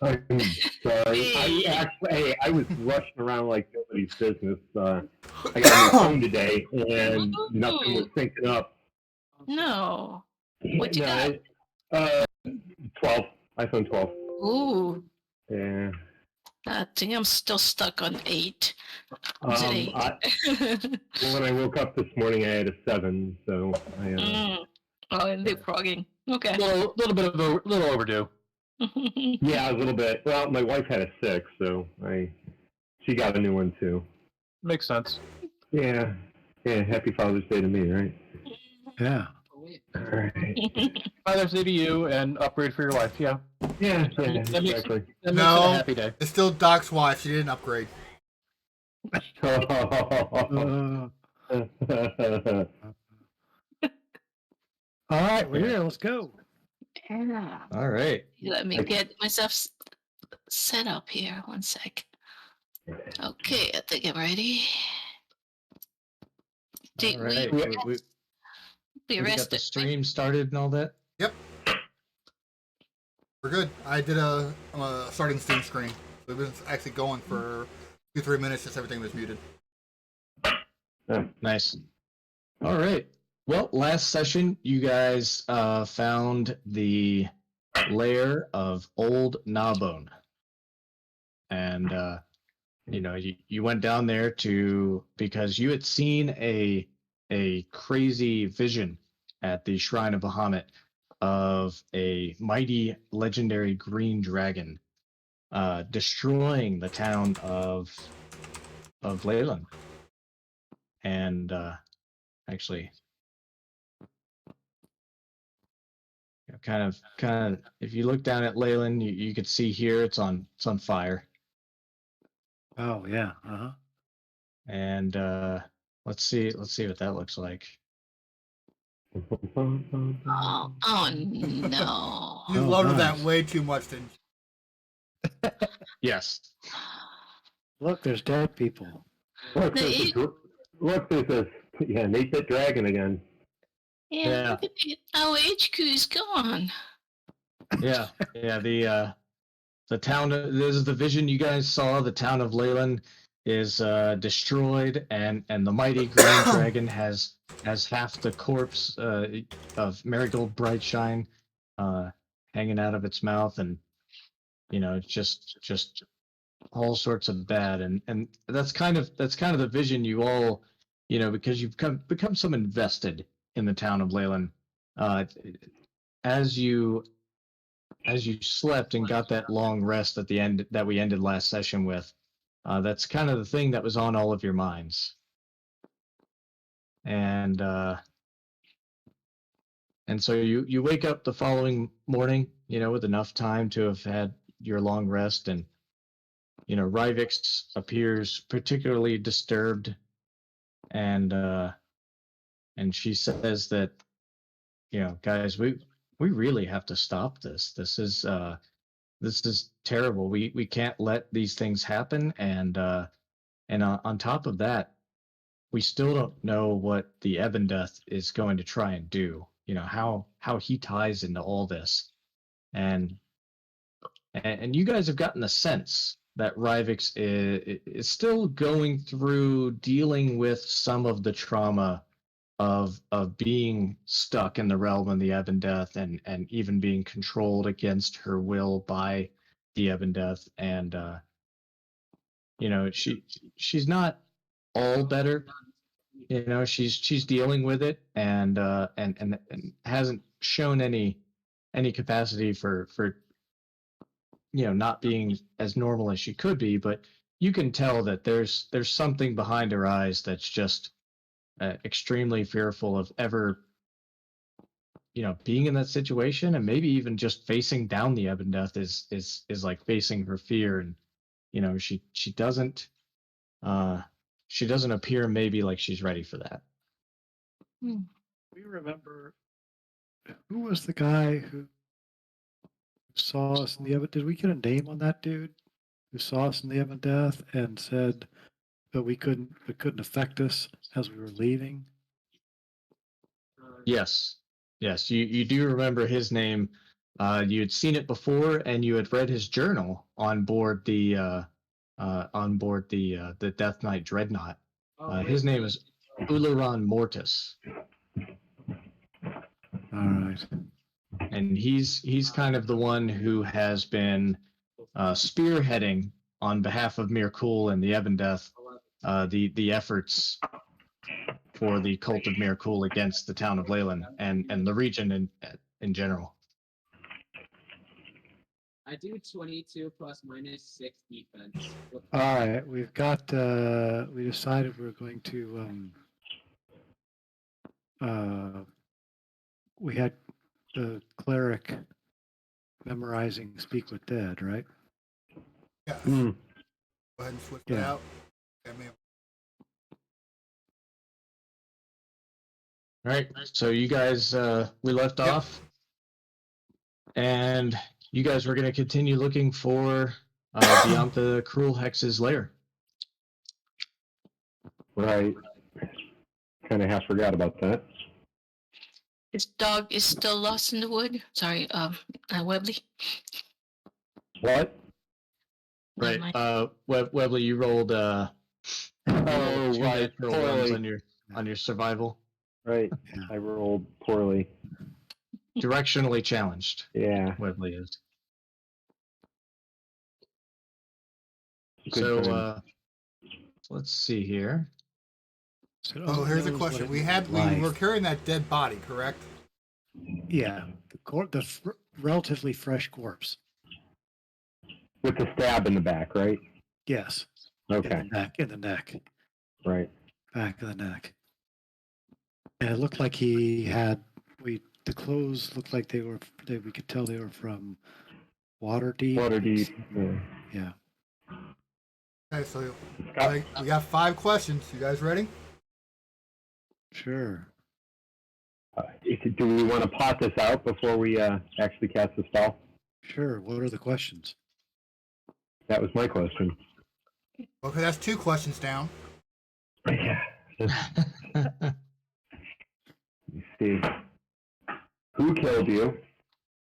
I'm sorry. Hey. I was rushing around like nobody's business. I got a new phone today, and nothing was Ooh, syncing up. no. What you No, got? 12, iPhone 12. Ooh, Yeah. I think I'm still stuck on 8. Is it 8? When I woke up this morning, I had a 7, so Mm. Oh, and leapfrogging. Okay. Little bit of a little overdue. yeah, a little bit. Well, my wife had a 6, so she got a new one too. Makes sense. Yeah. Yeah, happy Father's Day to me, right? Yeah. All right. Father's Day to you and upgrade for your wife. Yeah. Yeah, That makes exactly. it a No, happy day. it's still Doc's wife. She didn't upgrade. All right, we're here. Let's go. Yeah. All right. Let me get myself set up here. 1 sec. Okay, I think I'm ready. All right. We We got the rested. stream started and all that. Yep. We're good. I did a starting Steam screen. So it was actually going for 2-3 minutes since everything was muted. Nice. All right. Well, last session, you guys found the lair of Old Gnawbone. And, you went down there because you had seen a crazy vision at the Shrine of Bahamut of a mighty legendary green dragon destroying the town of Leyland. And actually, kind of, if you look down at Leyland, you could see here it's on fire. Oh yeah. Uh-huh. And let's see what that looks like. Oh no. You loved that way too much, didn't you? Yes. Look, there's dead people. Look, there's this. Yeah, Nate the Dragon again. Yeah, look at it. Our HQ is gone. Yeah. The town. This is the vision you guys saw. The town of Leyland is destroyed, and the mighty green dragon has half the corpse of Marigold Brightshine hanging out of its mouth, and just all sorts of bad, and that's kind of the vision you all, because you've become so invested in the town of Leyland, as you slept and got that long rest at the end that we ended last session with. That's kind of the thing that was on all of your minds. And so you wake up the following morning, with enough time to have had your long rest, and Rivix appears particularly disturbed, and she says that, guys, we really have to stop this. This is terrible. We can't let these things happen, and on top of that, we still don't know what the Ebondeath is going to try and do. How he ties into all this, and you guys have gotten the sense that Rivix is still going through dealing with some of the trauma of being stuck in the realm of the Ebondeath, and even being controlled against her will by the Ebondeath, and she's not all better. She's dealing with it, and hasn't shown any capacity for not being as normal as she could be, but you can tell that there's something behind her eyes that's just extremely fearful of ever being in that situation, and maybe even just facing down the Ebondeath is like facing her fear. And she doesn't appear maybe like she's ready for that. We remember, who was the guy who saw us in the Did we get a name on that dude who saw us in the Ebondeath and said that it couldn't affect us as we were leaving? Yes, you do remember his name You had seen it before, and you had read his journal on board the Death Knight Dreadnought. His name is Ularan Mortis, All right. and he's kind of the one who has been spearheading on behalf of Mirkul and the Ebondeth the efforts for the cult of Mirkul against the town of Leyland and the region in general. I do 22 plus minus 6 defense. All right. We've got. We decided we're going to. We had the cleric memorizing "Speak with Dead," right? Yeah. Hmm. Go ahead and switch that Yeah. out. Okay, man. All right, so you guys, we left Yep. off, and you guys were going to continue looking for Vianth the Cruel Hex's lair. Right. Kind of half forgot about that. His dog is still lost in the wood. Sorry, Webley. What? Right. Never mind. Webley, you rolled Oh, two right. natural ones Poorly. on your survival. Right. Yeah. I rolled poorly. Directionally challenged, Yeah. Webley is. Good So time. let's see here. So Oh, here's a knows what question. it We means in were life. carrying that dead body, correct? Yeah, the relatively fresh corpse. With the stab in the back, right? Yes. Okay. In the neck, Right. back of the neck. And it looked like he had. The clothes looked like we could tell they were from Waterdeep. Waterdeep. Yeah. Yeah. Okay, so Scott, we got 5 questions. You guys ready? Sure. do we want to pot this out before we actually cast the spell? Sure. What are the questions? That was my question. Okay, that's 2 questions down. Yeah. Let me see. Who killed you?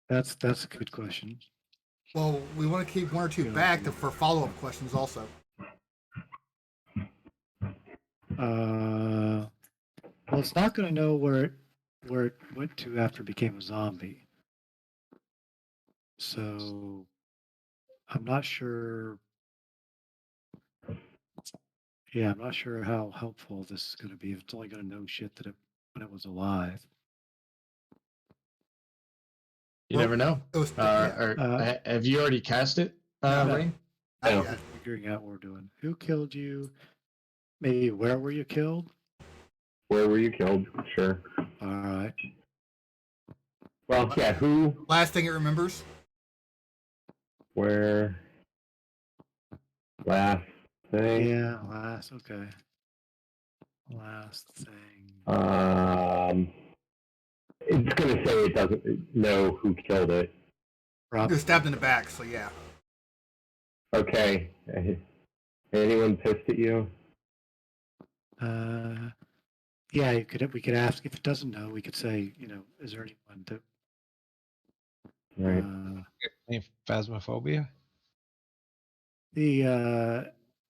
That's a good question. Well, we want to keep 1 or 2 Yeah. back for follow-up questions also. Well, it's not going to know where it went to after it became a zombie. So I'm not sure. Yeah, I'm not sure how helpful this is going to be. If it's only going to know shit when it was alive. You never know. It was yeah, Have you already cast it, No. Lane? not No. yet. Figuring out what we're doing. Who killed you? Maybe where were you killed? Where were you killed? Sure. All right. Well, yeah, who, Last thing it remembers. where, last thing. Yeah, okay. Last thing. It's going to say it doesn't know who killed it. It Probably. was stabbed in the back, so yeah. Okay. Anyone pissed at you? Yeah, we could ask if it doesn't know. We could say, is there anyone that? Right. Any phasmophobia?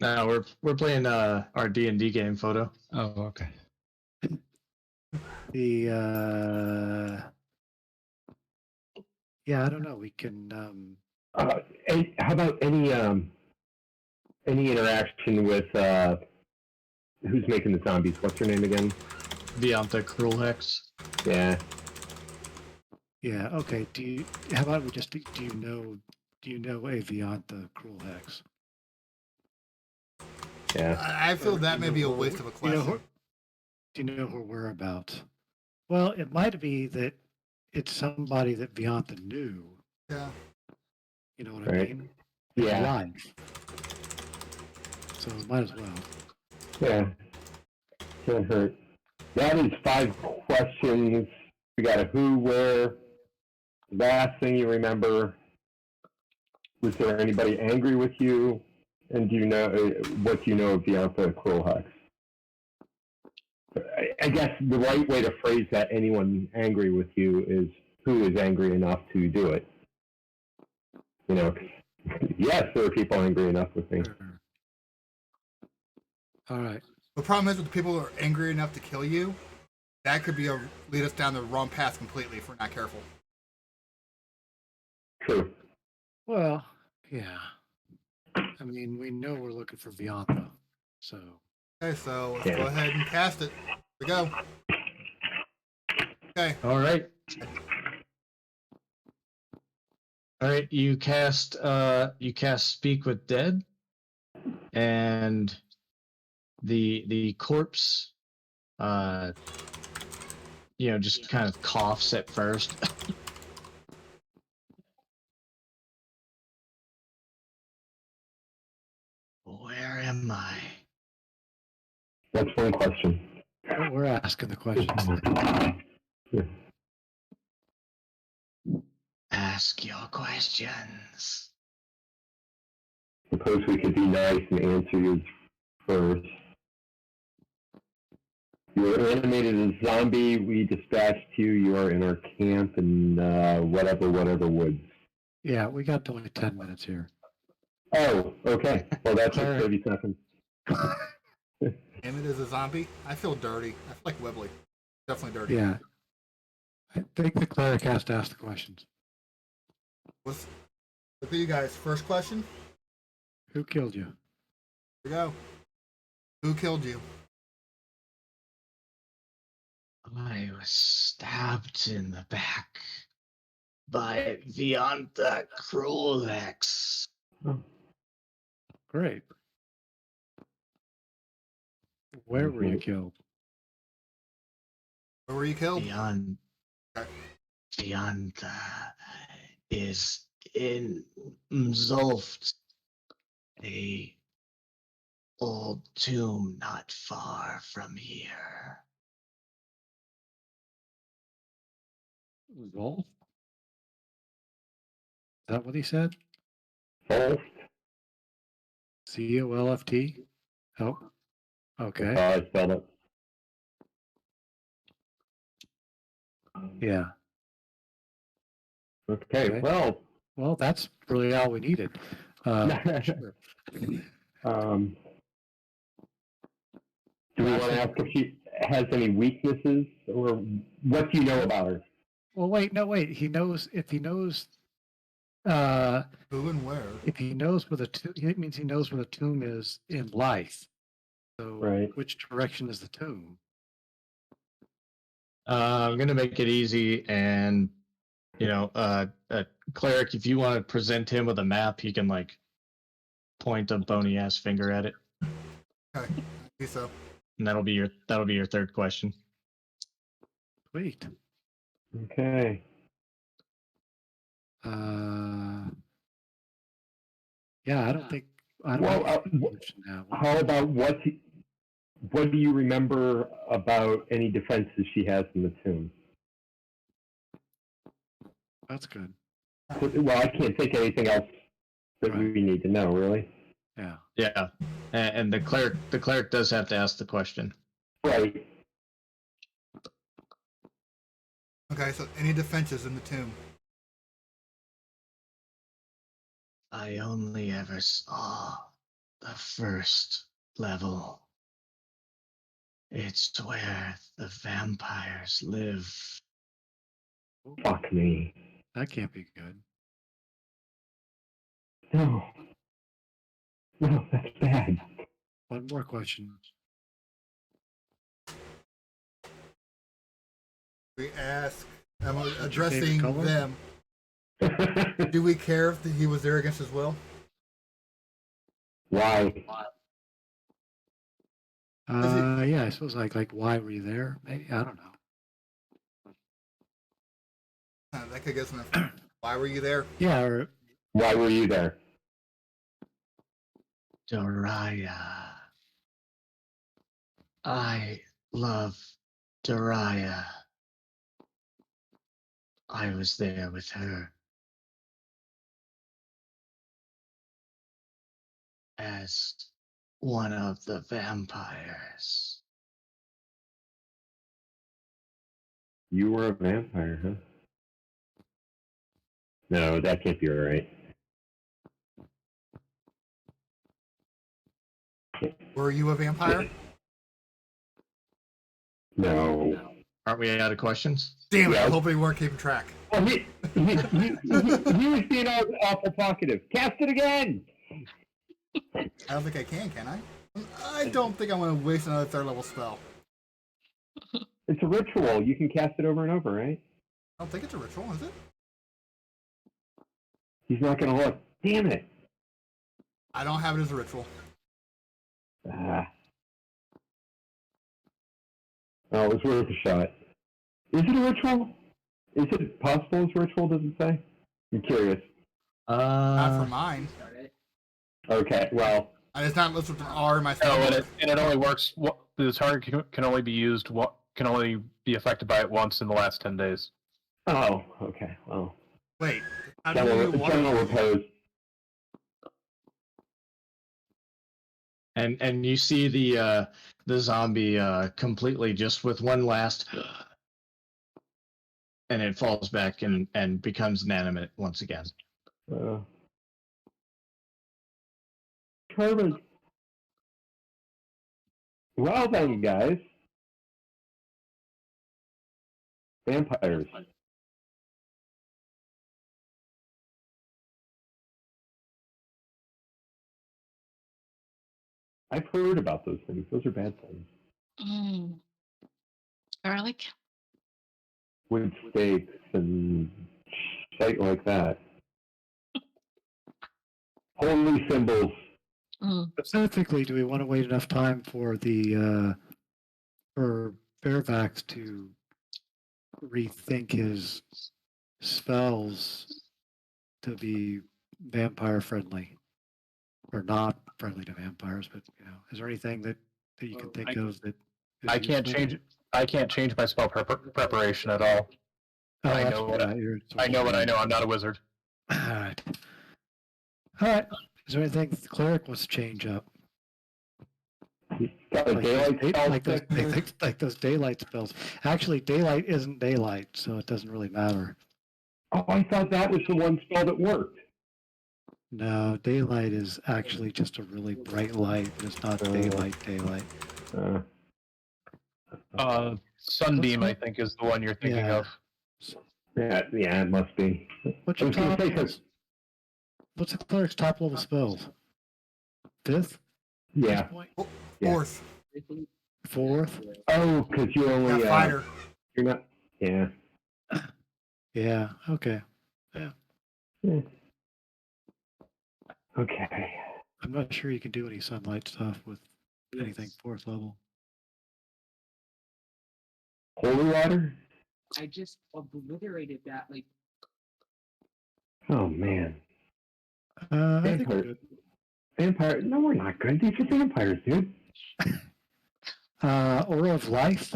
No, we're playing our D&D game photo. Oh, okay. Yeah, I don't know. We can. How about any interaction with who's making the zombies? What's her name again? Vianth the Cruel Hex. Yeah. Yeah. Okay. How about we just? Do you know a Vianth the Cruel Hex? Yeah. I feel Or that do may you be a know waste her- of a do you know question. Do you know her whereabouts? Well, it might be that it's somebody that Vianth knew. Yeah. You know what I Right. mean? Yeah. Alive. So might as well. Yeah. Can't hurt. That is 5 questions. We got a who, where, last thing you remember. Was there anybody angry with you? And do you know what do you know of Vianth Cruel Hex? I guess the right way to phrase that anyone angry with you is who is angry enough to do it. You know, yes, there are people angry enough with me. Sure. All right. The problem is with the people who are angry enough to kill you, that could lead us down the wrong path completely if we're not careful. True. Well, yeah. I mean, we know we're looking for Vianth, so Okay, so let's Yeah. go ahead and cast it. Here we go. Okay. All right. All right. You cast Speak with Dead, and the corpse, just kind of coughs at first. Where am I? That's one question. well, we're asking the questions. Ask your questions. Suppose we could be nice and answer yours first. You were animated as a zombie. We dispatched you. You are in our camp in whatever woods. Yeah, we got only 10 minutes here. Oh, okay. Well, that's just Alright. 30 seconds. Damn it, is a zombie. I feel dirty. I feel like Webley. Definitely dirty. Yeah. I think the cleric has to ask the questions. Look at you guys. First question. Who killed you? Here we go. Who killed you? I was stabbed in the back by Vianth the Cruelex. Great. Where were you killed? Where were you killed? Vianth Okay. is in Mzulft, a old tomb not far from here. Zolf? Is that what he said? False. Colft? Oh, That's okay. how I spelled it. Yeah. Okay. Okay. Well, That's really all we needed. Sure. Do we want to ask if she has any weaknesses, or what do you know about her? Well, wait. He knows if he knows. Who and where? If he knows where the tomb, it means he knows where the tomb is in life. So, Right. which direction is the tomb? I'm gonna make it easy, and cleric, if you want to present him with a map, he can like point a bony ass finger at it, Okay. I see so. and that'll be your third question. Sweet. Okay. Yeah, I don't think. I don't Well, have a question now. How about what do you remember about any defenses she has in the tomb? That's good. Well, I can't think of anything else that Right. we need to know, really. Yeah. Yeah, and the cleric does have to ask the question. Right. Okay, so any defenses in the tomb? I only ever saw the first level. It's where the vampires live. Fuck me. That can't be good. No. No, that's bad. One more question. We ask. I'm your favorite addressing color? them. Do we care if he was there against his will? Why? Yeah, I suppose like why were you there? Maybe I don't know. That could get some. Why were you there? Yeah, or Why were you there? Dariah. I love Dariah. I was there with her. As one of the vampires. You were a vampire, huh? No, that can't be right. Were you a vampire? No. Aren't we out of questions? Damn it! I Yeah. hope you weren't keeping track. Well, he was being awful talkative. Cast it again! I don't think I can I? I don't think I'm going to waste another third level spell. It's a ritual. You can cast it over and over, right? I don't think it's a ritual, is it? He's not going to look. Damn it. I don't have it as a ritual. Oh, it was worth a shot. Is it a ritual? Is it possible as a ritual, does it say? I'm curious. Not for mine. Okay, well, And it's not listed with an R in my spell No, book. and it only works. The target can only be used. Can only be affected by it once in the last 10 days. oh, okay, well. Wait. How do you General repose. And you see the zombie completely just with one last, and it falls back and becomes inanimate once again. Perfect. Well then, guys. Vampires. I've heard about those things. Those are bad things. Garlic. With steaks and shit like that. Holy symbols. Specifically, do we want to wait enough time for the for Fairfax to rethink his spells to be vampire friendly, or not friendly to vampires? But is there anything that you can think of that? is I can't useful? change. I can't change my spell preparation at all. Oh, I that's know what right, you're- I know what I know. I'm not a wizard. All right. All right. Is there anything the cleric wants to change up? Got a daylight spell Like those daylight spells. Actually, daylight isn't daylight, so it doesn't really matter. Oh, I thought that was the one spell that worked. No, daylight is actually just a really bright light, but it's not daylight. Sunbeam, I think, is the one you're thinking Yeah. of. Yeah, it must be. What's I your was gonna top? say, 'cause- What's the cleric's top level spells? Fifth? yeah. Point? Yeah. Fourth. Fourth? Oh, because you only Got fighter. you're not. Yeah. Yeah. Okay. Yeah. Okay. I'm not sure you can do any sunlight stuff with anything fourth level. Holy water. I just obliterated that. Like, Oh man. I think we're Vampire. good. Vampire. No, we're not good. These are vampires, dude. Aura of Life.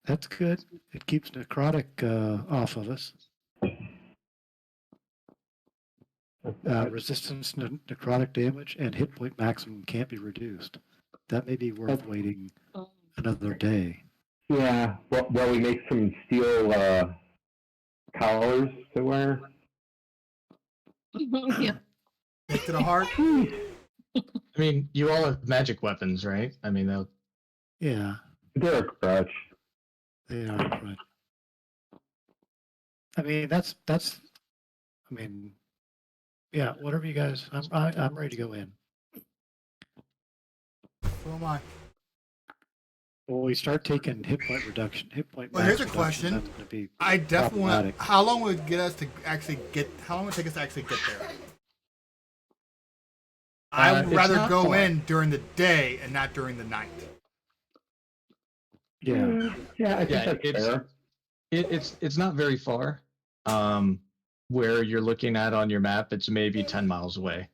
That's good. It keeps necrotic off of us. Resistance to necrotic damage and hit point maximum can't be reduced. That may be worth waiting another day. Yeah. Well, we make some steel collars to wear. Yeah. Take to the heart. I mean, you all have magic weapons, right? I mean, they'll. Yeah, They're a crutch. they are good. I mean, that's. I mean, yeah. Whatever you guys. I'm ready to go in. So am I. Well, we start taking hit point reduction. Hit point. Well, max here's a reduction, question. That's going to be. I definitely want. problematic. How long would it get us to actually get? How long would it take us to actually get there? I would it's rather not go far. in during the day and not during the night. Yeah. Yeah, I think Yeah, that's fair. it's not very far. Where you're looking at on your map, it's maybe 10 miles away.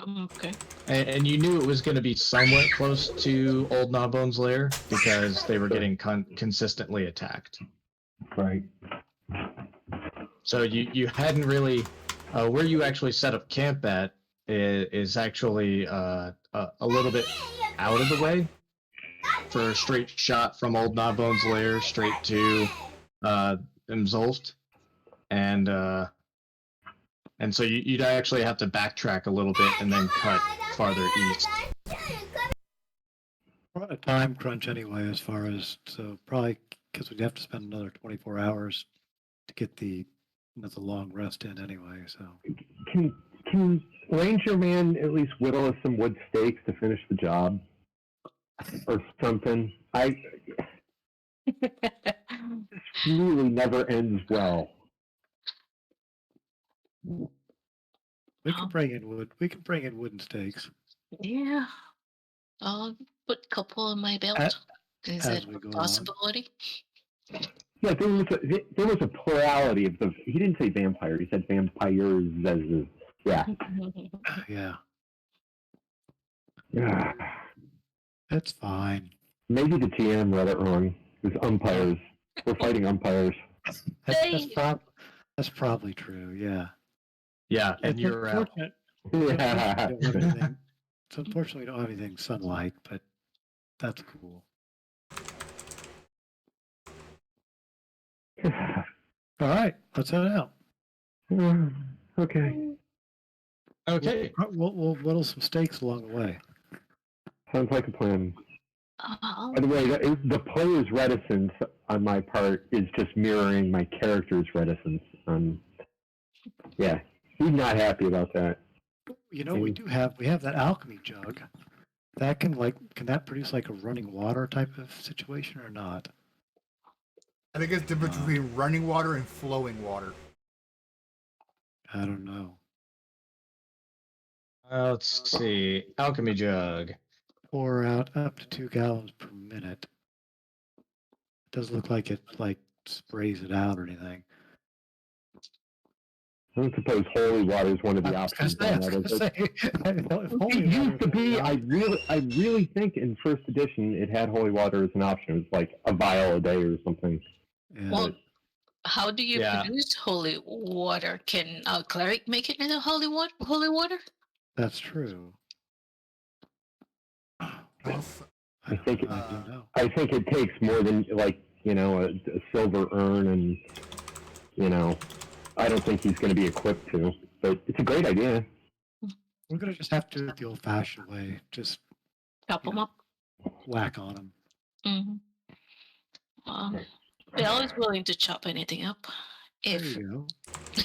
Okay. And you knew it was going to be somewhat close to Old Gnawbone's lair because they were getting consistently attacked. Right. So you hadn't really where you actually set up camp at is actually a little bit out of the way for a straight shot from Old Gnawbone's lair straight to Mzolft. and so you'd actually have to backtrack a little bit and then cut farther east. We're on a time crunch anyway, as far as, so probably because we'd have to spend another 24 hours to get the long rest in anyway. So Can Ranger Man at least whittle us some wood stakes to finish the job, or something? This really never ends well. we can bring in wood. We can bring in wooden stakes Yeah. I'll put a couple in my belt. Is as it we a go along. possibility? Yeah, there was a plurality of the. He didn't say vampire. He said vampires. Yeah. Yeah, Yeah. that's fine. Maybe the GM read it wrong. It was umpires. We're fighting umpires. That's probably true. Yeah. Yeah, and It's you're out. unfortunate. Yeah. It's unfortunate we don't have anything sunlight, but that's cool. All right, let's head out. Okay. Okay. We'll whittle some stakes along the way. Sounds like a plan. Oh, By the way, the player's reticence on my part is just mirroring my character's reticence. Yeah, he's not happy about that. You know, we have that alchemy jug. That can that produce like a running water type of situation or not? I think it's the difference between running water and flowing water. I don't know. Let's see. Alchemy jug. Pour out up to 2 gallons per minute. It doesn't look like it sprays it out or anything. I don't suppose holy water is one of the options. It used to be. I really think in first edition it had holy water as an option. It was like a vial a day or something. Yeah. well, how do you Yeah. produce holy water? Can a cleric make it into holy water? Holy water? That's true. I think I don't know. I think it takes more than a silver urn, and I don't think he's going to be equipped to. But it's a great idea. We're gonna just have to do it the old-fashioned way. Just Chop them up. whack on them. Mm-hmm. Bill is willing to chop anything up. There If you go.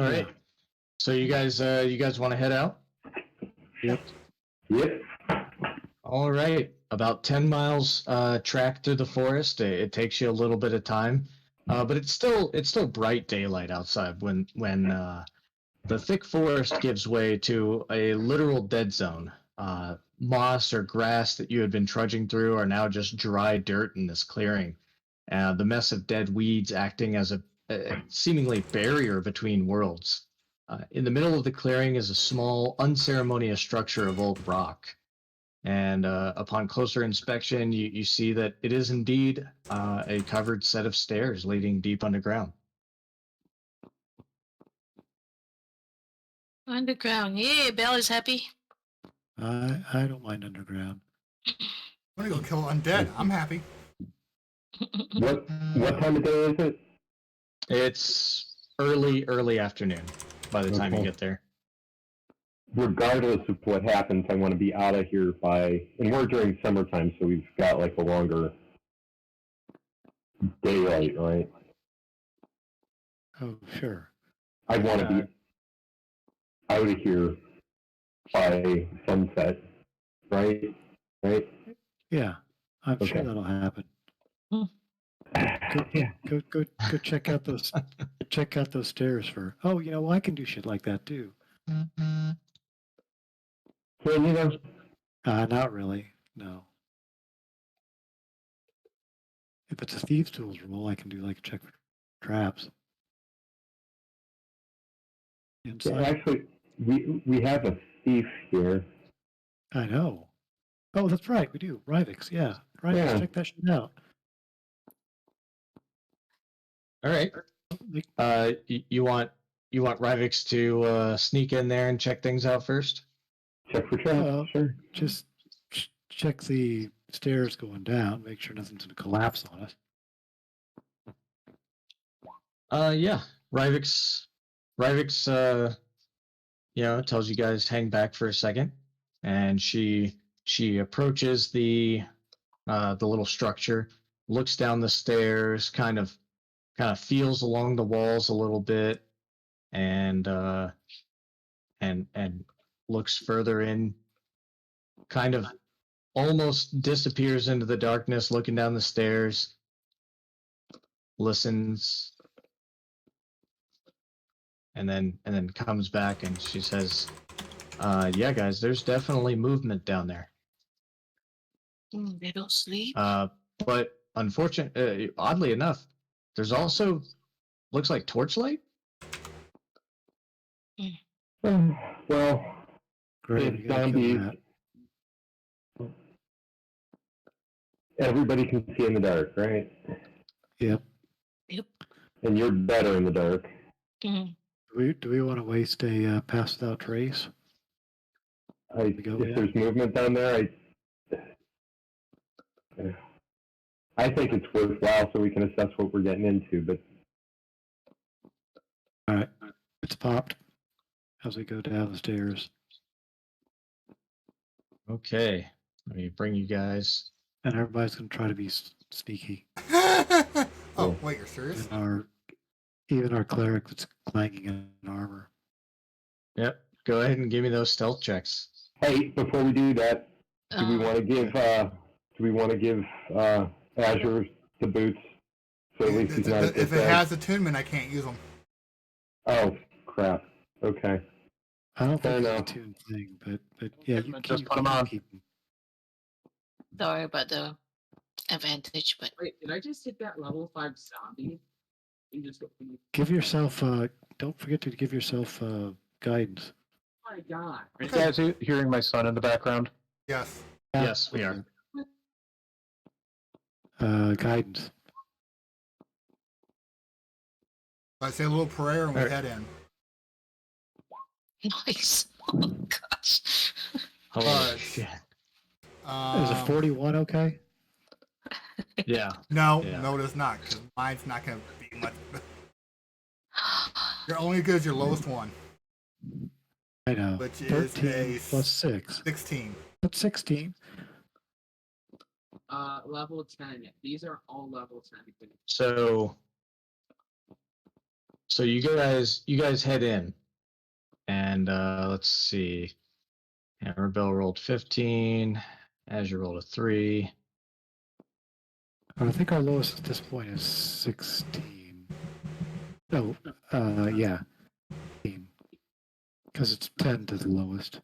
All right. So you guys want to head out? Yep. Yep. All right. About 10 miles track through the forest. It takes you a little bit of time, but it's still bright daylight outside when the thick forest gives way to a literal dead zone. Moss or grass that you had been trudging through are now just dry dirt in this clearing. The mess of dead weeds acting as a seemingly barrier between worlds. In the middle of the clearing is a small, unceremonious structure of old rock. And upon closer inspection, you see that it is indeed a covered set of stairs leading deep underground. underground, yeah, Belle is happy. I don't mind underground. I'm gonna go kill undead. I'm happy. What time of day is it? It's early afternoon by the time you get there. Regardless of what happens, I want to be out of here and we're during summertime, so we've got like a longer daylight, right? Oh, sure. I want to be out of here by sunset, right? Right? Yeah, I'm Okay. sure that'll happen. Yeah. Go check out those stairs for. Oh, I can do shit like that too. Well, Not really. No. If it's a thieves' tools roll, I can do like a check for traps. Inside. actually, we have a thief here. I know. Oh, that's right. We do. Rivix, yeah. Rivix, Yeah. check that shit out. All right. You want Rivix to sneak in there and check things out first? Check for traps, sure. Just check the stairs going down. Make sure nothing's going to collapse on us. Yeah. Rivix, tells you guys hang back for a second, and she approaches the little structure, looks down the stairs, kind of feels along the walls a little bit, and looks further in, kind of almost disappears into the darkness, looking down the stairs, listens, and then comes back, and she says, yeah, guys, there's definitely movement down there. They don't sleep. But unfortunately, oddly enough, there's also looks like torchlight. Well, Great. it's We gotta kill zombies. that. Everybody can see in the dark, right? Yep. And you're better in the dark. Mm. Do we want to waste a pass without trace? If there's movement down there, I think it's worthwhile so we can assess what we're getting into. But All right. It's popped as we go down the stairs. Okay, let me bring you guys. And everybody's going to try to be sneaky. Oh, wait, you're serious? Even our cleric that's clanging in armor. Yep, go ahead and give me those stealth checks. hey, before we do that, do we want to give Azure the boots so at least he's not at If this it end? has attunement, I can't use them. Oh crap. Okay. I don't Fair think it's a enough. tuned thing, but yeah, you Just keep, put 'em on. keep 'em. Sorry about the advantage, but Wait, did I just hit that level 5 zombie? You just go, oh Give yourself. Don't forget to give yourself guidance. my god. Are you guys hearing my son in the background? Yes. Yes, we are. Guidance. I say a little prayer and we Alright. head in. nice. Oh gosh. Holy Fudge. shit. Is a 41 okay? Yeah. No, Yeah. no, it is not, because mine's not going to be much. You're only good as your lowest one, I know. which is 13 a plus 6. 16. That's 16. Level 10. These are all level 10. So you guys head in, and let's see. Rebel rolled 15. Azure rolled a 3. I think our lowest at this point is 16. No, yeah. Because it's 10 to the lowest.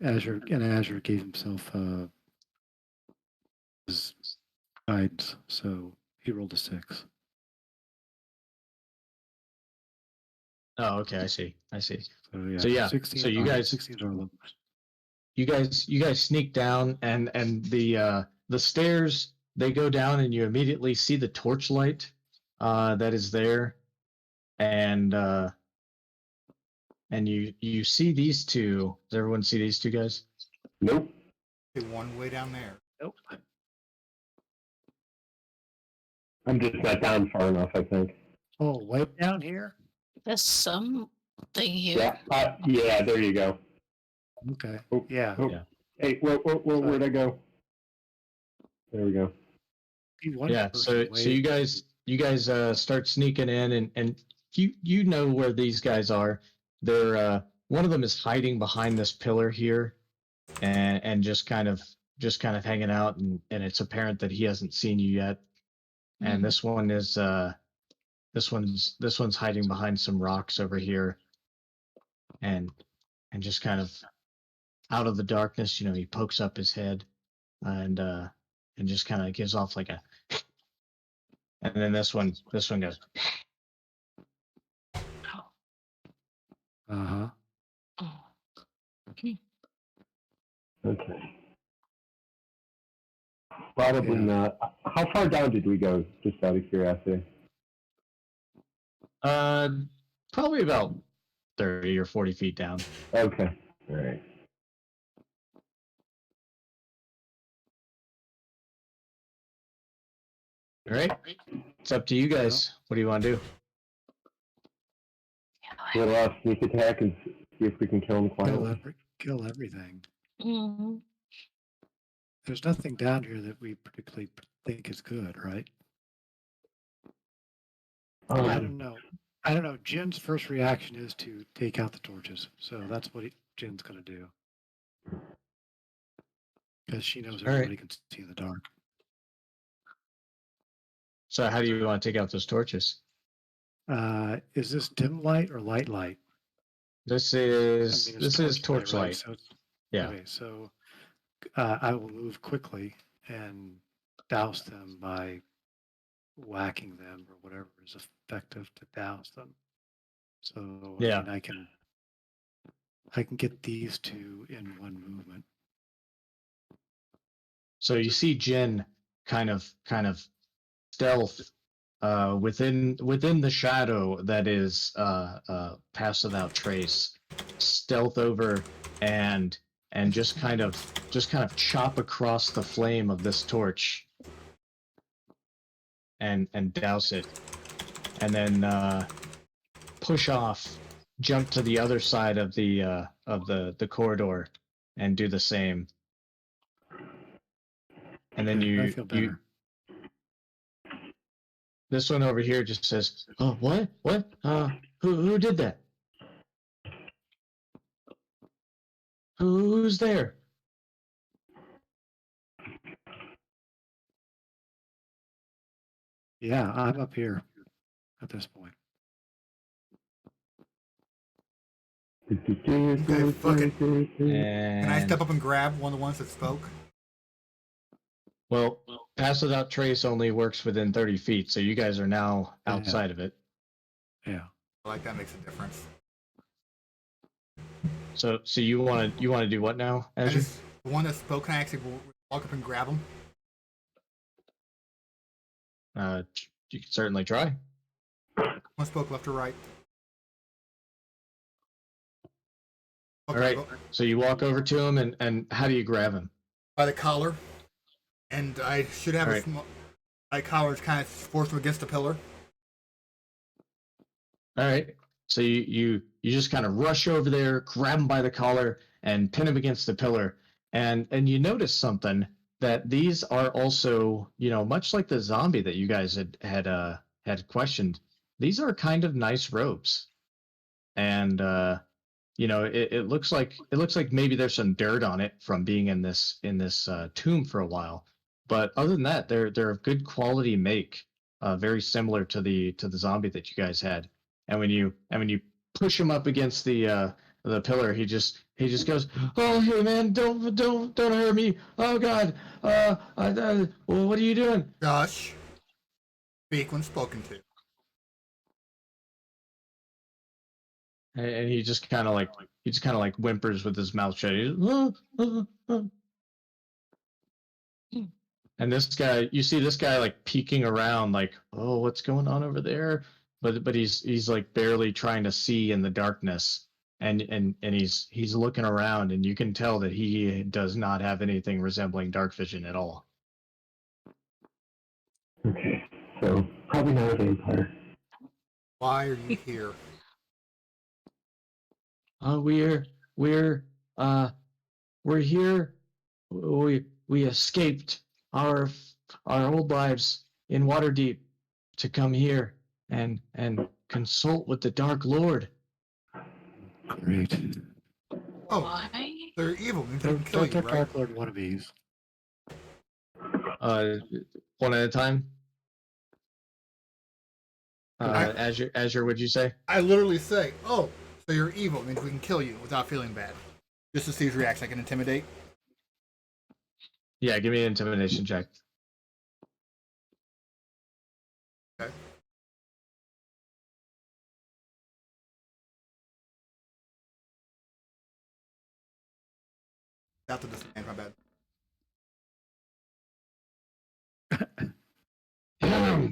Azure gave himself his guidance, so he rolled a 6. Oh, okay, I see. So yeah, 16 16 so you guys 16 is our lowest. you guys sneak down, and the stairs, they go down, and you immediately see the torchlight that is there, and you see these two. Does everyone see these two guys? Nope. One way down there. Nope. I'm just not down far enough, I think. Oh, way down here? There's something here. Yeah, there you go. Okay. Oh, Yeah. oh. Yeah. Hey, where'd I go? There we go. Yeah. So you guys start sneaking in, and you know where these guys are. They're one of them is hiding behind this pillar here, and just kind of hanging out, and it's apparent that he hasn't seen you yet. And this one is this one's hiding behind some rocks over here, and just kind of out of the darkness, he pokes up his head, and just kind of gives off like a, and then this one goes. Uh-huh. Okay. Probably Yeah. not. How far down did we go, just out of curiosity? Probably about 30 or 40 feet down. Okay. All right. All right. It's up to you guys. What do you want to do? Little off sneak attack and see if we can kill him quietly. Kill everything. Mm, There's nothing down here that we particularly think is good, right? I don't know. I don't know. Jin's first reaction is to take out the torches, so that's what Jin's going to do because she knows All right. everybody can see in the dark. So how do you want to take out those torches? Is this dim light or light light? This I is mean, it's this is torchlight, torchlight. right? So Yeah. okay, so I will move quickly and douse them by whacking them or whatever is effective to douse them. So Yeah. I mean, I can get these two in one movement. So you see Jin kind of stealth within the shadow that is pass without trace, stealth over and just kind of chop across the flame of this torch and douse it, and then push off, jump to the other side of the corridor and do the same. And then Okay, I feel better. This one over here just says, "Oh, what? What? Who did that? Who's there?" Yeah, I'm up here at this point. Okay, fucking. And Can I step up and grab one of the ones that spoke? well, pass without trace only works within 30 feet, so you guys are now outside of it. Yeah. I like that makes a difference. So you want to do what now, Azure? The one that spoke, can I actually walk up and grab him? You can certainly try. One spoke left or right? Okay, All right. go So you walk over to him, and how do you grab him? by the collar, and I should have All a right. small. My collar is kind of forced him against the pillar. All right. So you just kind of rush over there, grab him by the collar, and pin him against the pillar. And you notice something, that these are also, much like the zombie that you guys had questioned. These are kind of nice robes, and it looks like maybe there's some dirt on it from being in this tomb for a while. But other than that, they're of good quality make, very similar to the zombie that you guys had. And when you push him up against the pillar, he just goes, "Oh, hey man, don't hurt me! Oh God, well, what are you doing?" Josh, speak when spoken to. And he just kind of like whimpers with his mouth shut. And this guy, you see this guy like peeking around, like, "Oh, what's going on over there?" But he's like barely trying to see in the darkness, and he's looking around, and you can tell that he does not have anything resembling dark vision at all. Okay, so probably not a vampire. Why are you here? We're here. We escaped our old lives in Waterdeep to come here and consult with the Dark Lord. Great. Oh, why? they're evil. Means they can kill you, right? Dark Lord wannabes. One at a time. I- Azure, what'd you say? I literally say, "Oh, so you're evil. Means we can kill you without feeling bad." Just to see his reaction. I can intimidate. Yeah, give me an intimidation check. Okay. Not the disadvantage. My bad.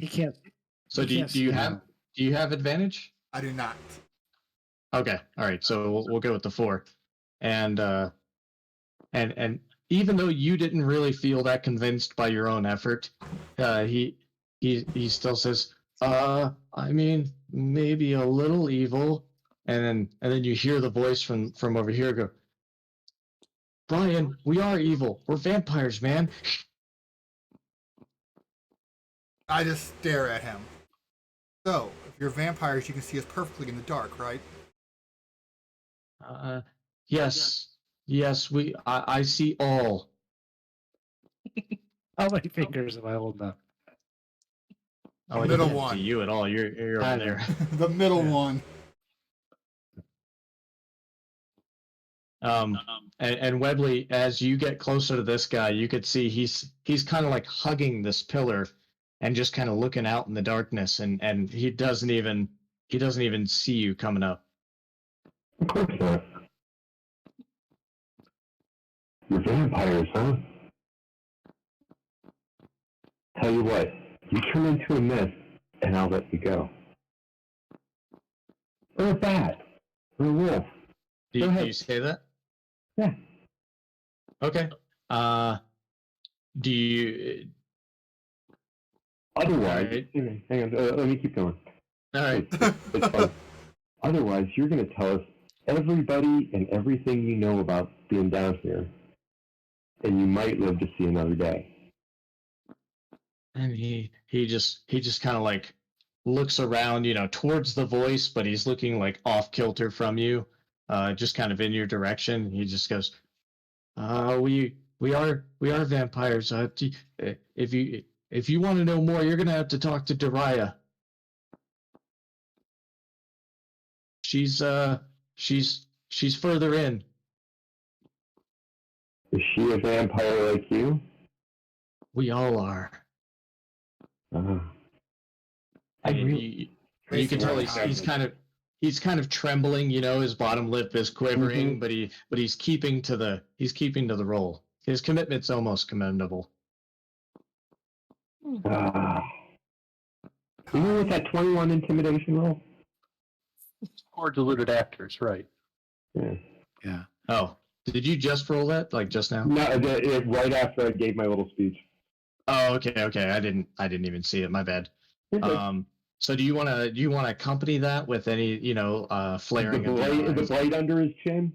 He can't. So he do can't you see have now. advantage? I do not. Okay, all right. So we'll go with the 4, and even though you didn't really feel that convinced by your own effort, he he still says, I mean, maybe a little evil. And then you hear the voice from over here go, Brian, we are evil. We're vampires, man. I just stare at him. So, if you're vampires, you can see us perfectly in the dark, right? Yes, yes, I see all. How many fingers am I holding up? Oh, I Middle can't one. see you at all. You're I over know. there. The middle Yeah. one. And Webley, as you get closer to this guy, you could see he's kind of like hugging this pillar and just kind of looking out in the darkness, and he doesn't even see you coming up. Of course not. You're vampires, huh? Tell you what, you turn into a mist, and I'll let you go. Or a bat. Or a wolf. Do Go you ahead. say that? Yeah. Okay. Do you? Otherwise, Alright. hang on, let me keep going. All right. It's fun. Otherwise, you're going to tell us everybody and everything you know about being down here, and you might live to see another day. And he just kind of like looks around, towards the voice, but he's looking like off kilter from you, just kind of in your direction. He just goes, we are vampires. If you want to know more, you're gonna have to talk to Daria. She's further in. Is she a vampire like you? We all are. Uh, I And really, you can tell Basically, he's kind of trembling. His bottom lip is quivering, but he's keeping to the role. His commitment's almost commendable. you know what that 21 intimidation roll? Or diluted actors, right? Yeah. Yeah. Oh, did you just roll that like just now? No, right after I gave my little speech. Oh, okay. I didn't even see it. My bad. So do you want to accompany that with any flaring of your the eyes? blade under his chin?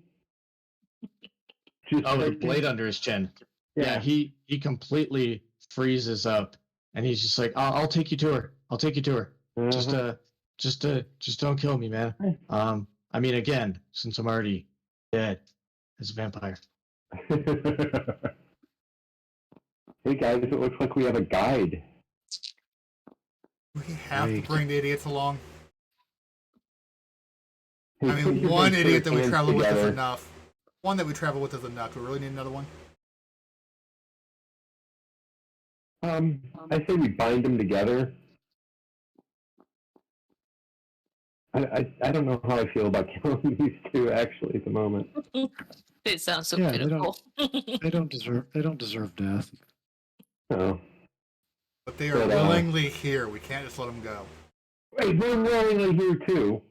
Just Oh, the right blade there? under his chin. Yeah. He completely freezes up, and he's just like, I'll take you to her. I'll take you to her. Uh-huh. Just don't kill me, man. I mean, again, since I'm already dead as a vampire. Hey guys, it looks like we have a guide. We have to bring the idiots along. Hey, I put mean, your one big idiot that we hands travel with is together. enough. One that we travel with is enough. Do we really need another one? I say we bind them together. I don't know how I feel about killing these two actually at the moment. They sound so Yeah, pitiful. They don't deserve death. Oh. But they are But, willingly here. We can't just let them go. Wait, we're willingly here too.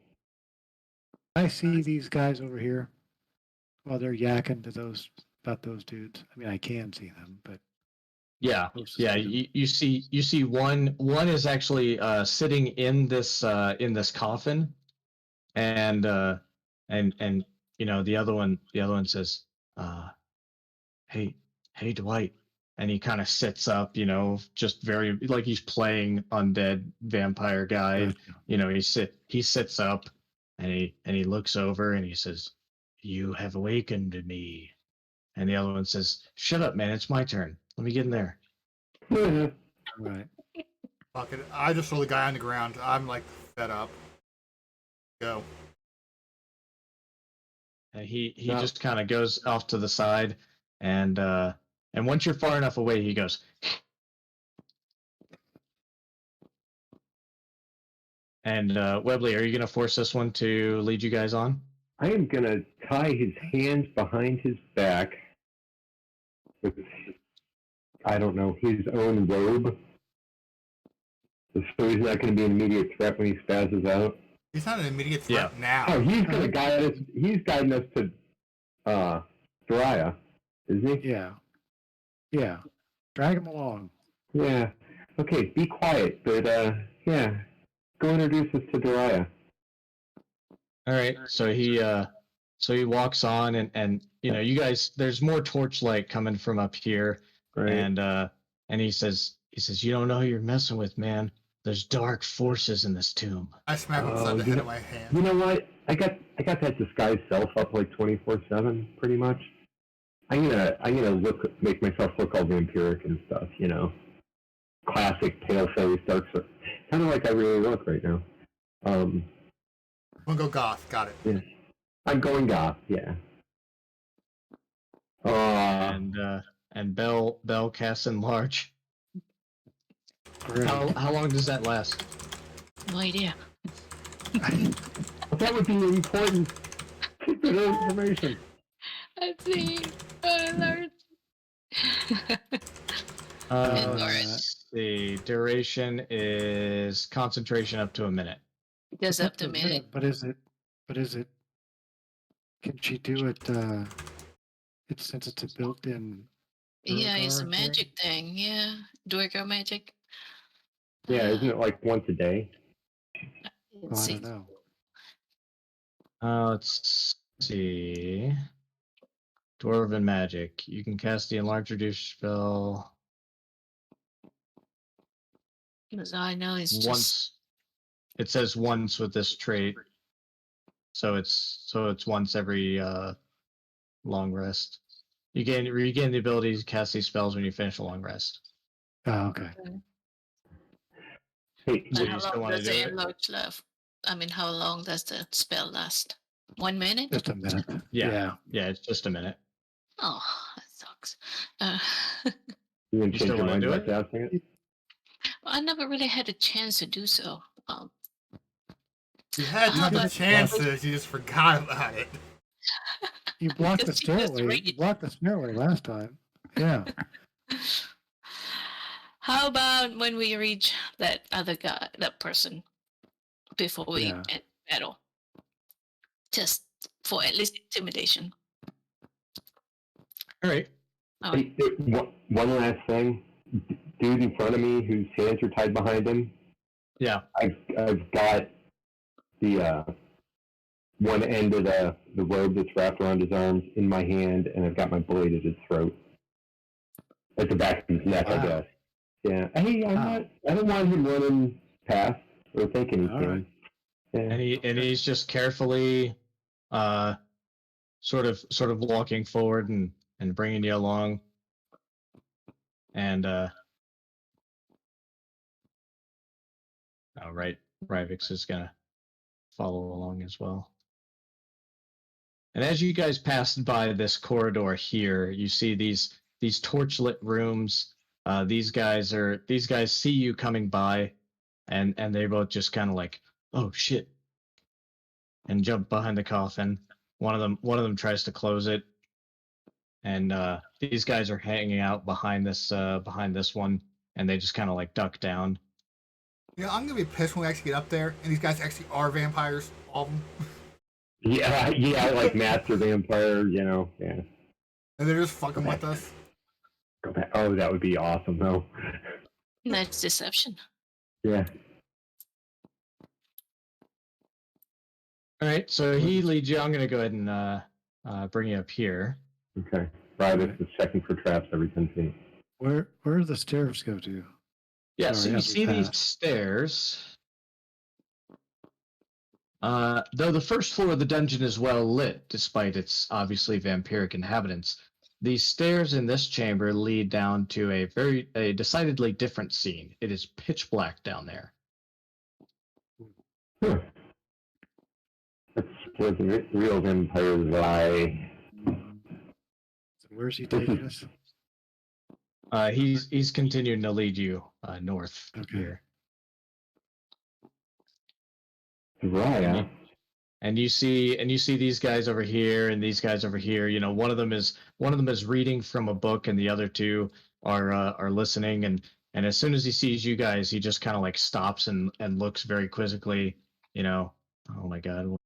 I see these guys over here while they're yakking to about those dudes. I mean, I can see them, but Yeah, close to yeah. see them. You see one is actually sitting in this coffin, and the other one says, hey Dwight, and he kind of sits up, just very like he's playing undead vampire guy. Gotcha. He sits up, and he looks over and he says, "You have awakened me." And the other one says, "Shut up, man. It's my turn. Let me get in there." Yeah. Right. Fuck it. I just throw the guy on the ground. I'm like fed up. Go. And he No. just kind of goes off to the side, and once you're far enough away, he goes. And Webley, are you going to force this one to lead you guys on? I am gonna tie his hands behind his back with, I don't know, his own robe. So he's not gonna be an immediate threat when he spazzes out. He's not an immediate threat now. Oh, he's gonna guide us. He's guiding us to Daria, isn't he? Yeah. Yeah. Drag him along. Yeah. Okay, be quiet, but yeah, go introduce us to Dariah. All right, so he walks on, and you know, you guys, there's more torchlight coming from up here, Right. and he says, you don't know who you're messing with, man. There's dark forces in this tomb. I smack him upside Oh, the you head know- of my hand. You know what? I got that disguise self up like 24/7, pretty much. I'm gonna make myself look all vampiric and stuff. You know, classic pale face, dark, kind of like I really look right now. I'm gonna go goth. Got it. Yeah. I'm going goth. Yeah. And Bell casts enlarge. Great. How long does that last? No idea. that would be important secret information. Let's see. Alert. Let's Enlarge. see. Duration is concentration up to a minute. Goes It's up to a minute. But is it? Can she do it? Since it's a built-in. Yeah, it's a Durgar magic thing. Yeah, Durgar magic. Yeah, isn't it like once a day? Oh, Let's I see. don't know. Let's see. Dwarven magic. You can cast the enlarge reduce spell Because I know it's just once. It says once with this trait, so it's once every long rest. You regain the ability to cast these spells when you finish a long rest. Oh, okay. Hey, So But you how still long wanna does do the it? enlarge last? I mean, how long does the spell last? 1 minute? Just a minute. Yeah, it's just a minute. Oh, that sucks. you gonna You change still your wanna mind do about it? casting it? I never really had a chance to do so. You had How tons about- of chances. You just forgot about it. You blocked the Because you just stairway. read You it. blocked the stairway last time. Yeah. How about when we reach that other guy, that person, before we Yeah. end battle? Just for at least intimidation. All right. Oh, Hey, one last thing. Dude in front of me whose hands are tied behind him. Yeah. I've got the one end of the robe that's wrapped around his arms in my hand, and I've got my blade at his throat. At the back of his neck, I Wow. guess. Yeah. Hey, Wow. I don't want him running past or thinking he All can. right. Yeah. And he's just carefully sort of walking forward and bringing you along. And right, Rivix is gonna follow along as well. And as you guys pass by this corridor here, you see these torchlit rooms. These guys see you coming by, and they both just kind of like, oh shit, and jump behind the coffin. One of them tries to close it, and these guys are hanging out behind this one, and they just kind of like duck down. Yeah, I'm gonna be pissed when we actually get up there, and these guys actually are vampires, all of them, Yeah, like Master Vampire, you know. Yeah. and they're just fucking with us. Go back. Oh, that would be awesome, though. that's deception. Yeah. All right, so he leads you. I'm gonna go ahead and bring you up here. Okay. Rivix is checking for traps every 10 feet. Where do the stairs go to? Yeah, Sorry, so you as we see these pass. stairs. Though the first floor of the dungeon is well lit, despite its obviously vampiric inhabitants, the stairs in this chamber lead down to a decidedly different scene. It is pitch black down there. Huh. That's where the real vampires lie. So where's he taking us? He's continuing to lead you north Okay. here. Dariah. And you see these guys over here and these guys over here. You know, one of them is reading from a book, and the other two are listening. And as soon as he sees you guys, he just kind of like stops and looks very quizzically. You know, oh my god,